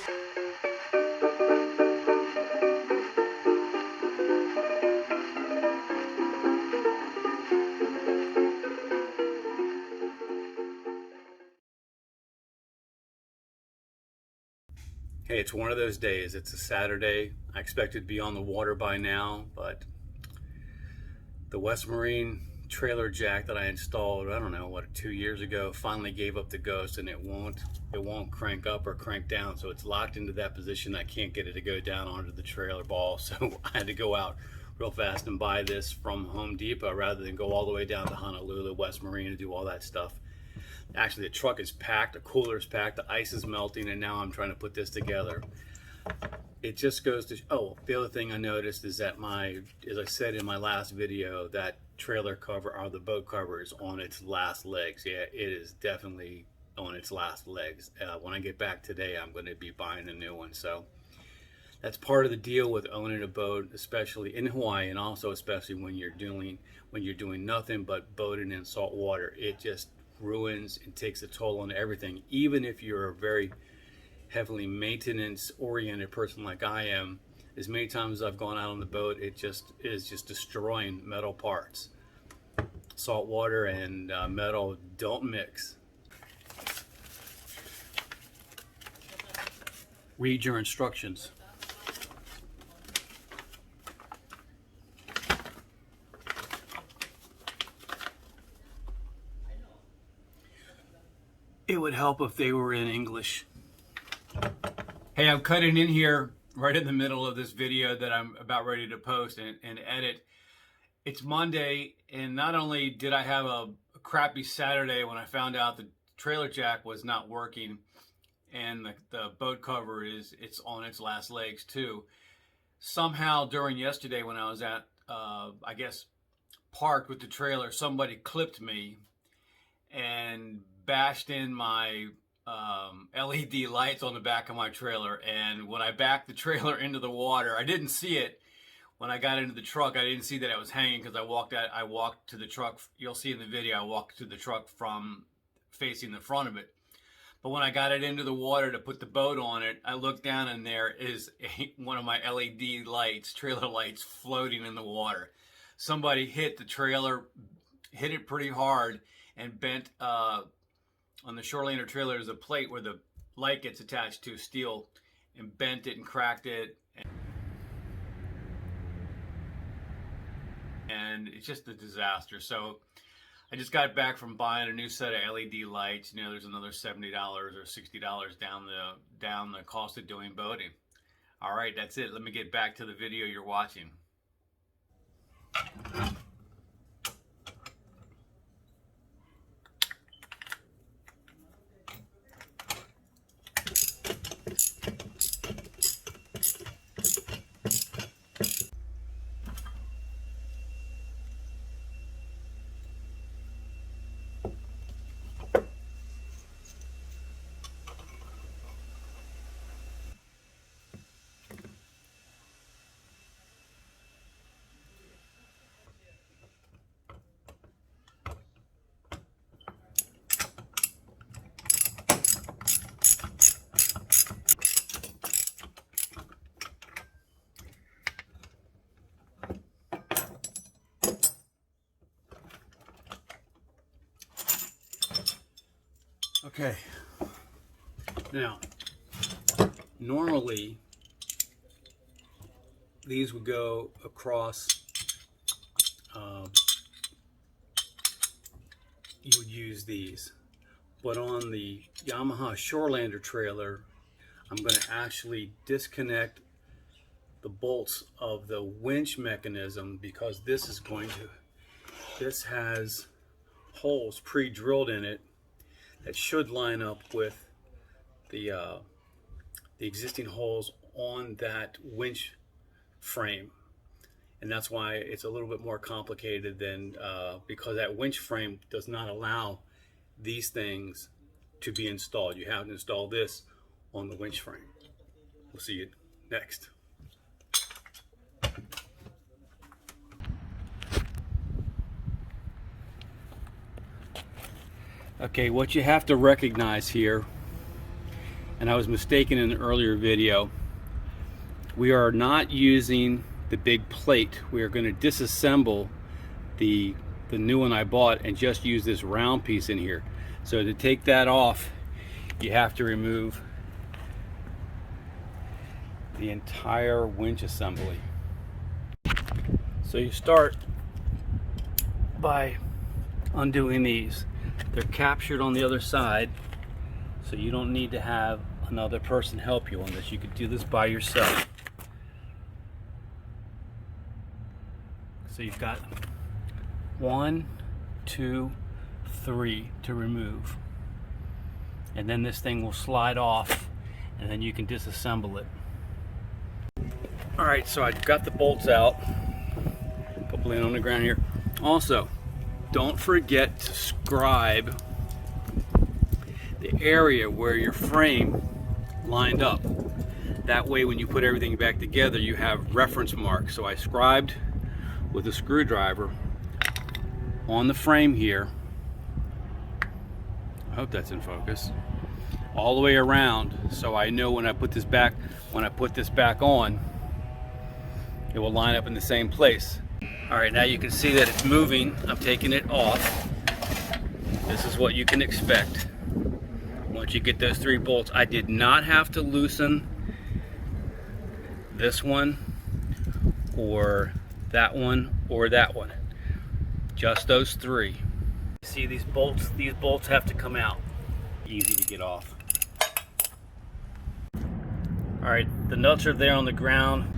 Hey, it's one of those days. It's a Saturday. I expected to be on the water by now, but the WestMarine trailer jack that I installed, I don't know, what, 2 years ago, finally gave up the ghost, and it won't crank up or crank down. So it's locked into that position. I can't get it to go down onto the trailer ball. So I had to go out real fast and buy this from Home Depot rather than go all the way down to Honolulu, WestMarine, to do all that stuff. Actually, the truck is packed, the cooler is packed, the ice is melting, and now I'm trying to put this together. It just goes to, oh, the other thing I noticed is that as I said in my last video, that trailer cover, or the boat cover, is on its last legs. Yeah, it is definitely on its last legs. When I get back today, I'm going to be buying a new one. So that's part of the deal with owning a boat, especially in Hawaii, and also especially when you're doing nothing but boating in salt water. It just ruins and takes a toll on everything. Even if you're a very heavily maintenance oriented person like I am, as many times as I've gone out on the boat, it just is just destroying metal parts. Salt water and metal don't mix. Read your instructions. It would help if they were in English. Hey, I'm cutting in here right in the middle of this video that I'm about ready to post and edit. It's Monday, and not only did I have a crappy Saturday when I found out the trailer jack was not working, and the boat cover it's on its last legs too. Somehow during yesterday when I was at, I guess, parked with the trailer, somebody clipped me and bashed in my LED lights on the back of my trailer. And when I backed the trailer into the water, I didn't see it. When I got into the truck, I didn't see that it was hanging because I walked to the truck. You'll see in the video, I walked to the truck from facing the front of it. But when I got it into the water to put the boat on it, I looked down and there is one of my LED lights, trailer lights, floating in the water. Somebody hit the trailer, hit it pretty hard, and bent, on the Shorlandr trailer, there's a plate where the light gets attached to steel, and bent it and cracked it. And it's just a disaster. So I just got back from buying a new set of LED lights. You know, there's another $70 or $60 down the cost of doing boating. All right, that's it. Let me get back to the video you're watching. Okay, now normally these would go across, you would use these, but on the Yamaha Shorlandr trailer, I'm going to actually disconnect the bolts of the winch mechanism, because this has holes pre-drilled in it that should line up with the existing holes on that winch frame, and that's why it's a little bit more complicated than because that winch frame does not allow these things to be installed. You have to install this on the winch frame. We'll see you next. Okay, what you have to recognize here and I was mistaken in an earlier video. We are not using the big plate. We are going to disassemble the new one I bought and just use this round piece in here. So to take that off, you have to remove the entire winch assembly. So you start by undoing these. They're captured on the other side, so you don't need to have another person help you on this. You could do this by yourself. So you've got 1, 2, 3 to remove, and then this thing will slide off, and then you can disassemble it. Alright, so I got the bolts out. Couple in on the ground here. Also, don't forget to scribe the area where your frame lined up. That way when you put everything back together, you have reference marks. So I scribed with a screwdriver on the frame here. I hope that's in focus. All the way around, so I know when I put this back on, it will line up in the same place. All right, now you can see that it's moving. I'm taking it off. This is what you can expect once you get those 3 bolts. I did not have to loosen this one or that one or that one. Just those 3. See these bolts? These bolts have to come out. Easy to get off. All right, the nuts are there on the ground.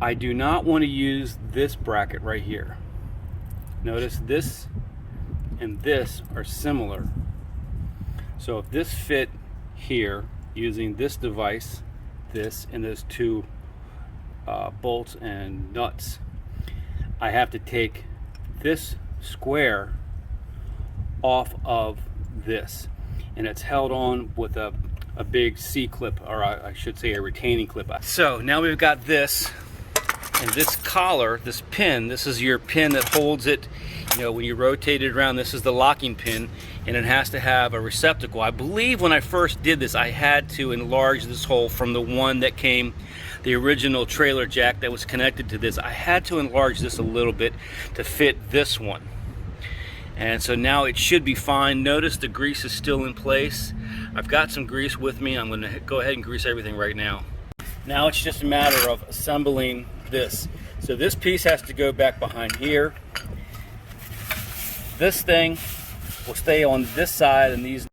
I do not want to use this bracket right here. Notice this and this are similar. So if this fit here using this device, this and those 2 bolts and nuts, I have to take this square off of this, and it's held on with a big C-clip, or I should say a retaining clip. So now we've got this. And this collar, this pin, this is your pin that holds it. You know, when you rotate it around, this is the locking pin, and it has to have a receptacle. I believe when I first did this, I had to enlarge this hole from the one that came, the original trailer jack that was connected to this. I had to enlarge this a little bit to fit this one. And so now it should be fine. Notice the grease is still in place. I've got some grease with me. I'm going to go ahead and grease everything right now. Now it's just a matter of assembling this. So this piece has to go back behind here. This thing will stay on this side, and these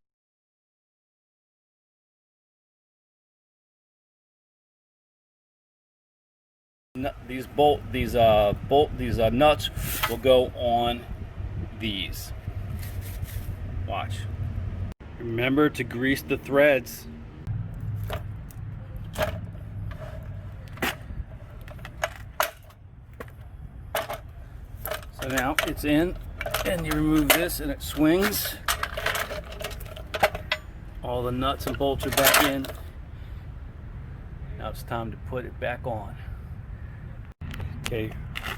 nuts will go on these. Watch. Remember to grease the threads. So now it's in, and you remove this and it swings. All the nuts and bolts are back in. Now it's time to put it back on. Okay,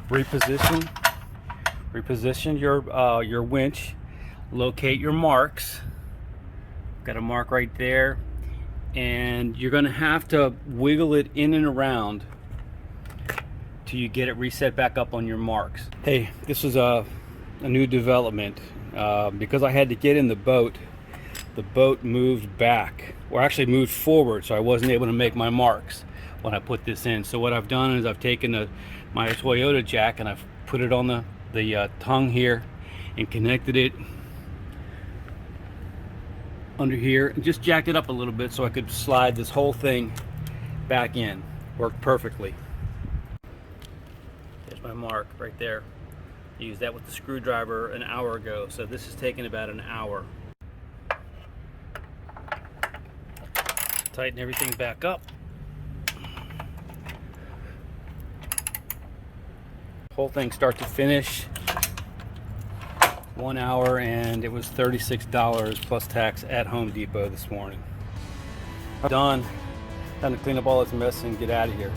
reposition your winch. Locate your marks. Got a mark right there, and you're going to have to wiggle it in and around till you get it reset back up on your marks. Hey, this is a new development. Because I had to get in the boat moved back, or actually moved forward, so I wasn't able to make my marks when I put this in. So what I've done is I've taken my Toyota jack and I've put it on the tongue here and connected it under here and just jacked it up a little bit so I could slide this whole thing back in. Worked perfectly. There's my mark right there. I used that with the screwdriver an hour ago, so this has taken about an hour. Tighten everything back up. Whole thing start to finish, 1 hour, and it was $36 plus tax at Home Depot this morning. Done. Time to clean up all this mess and get out of here.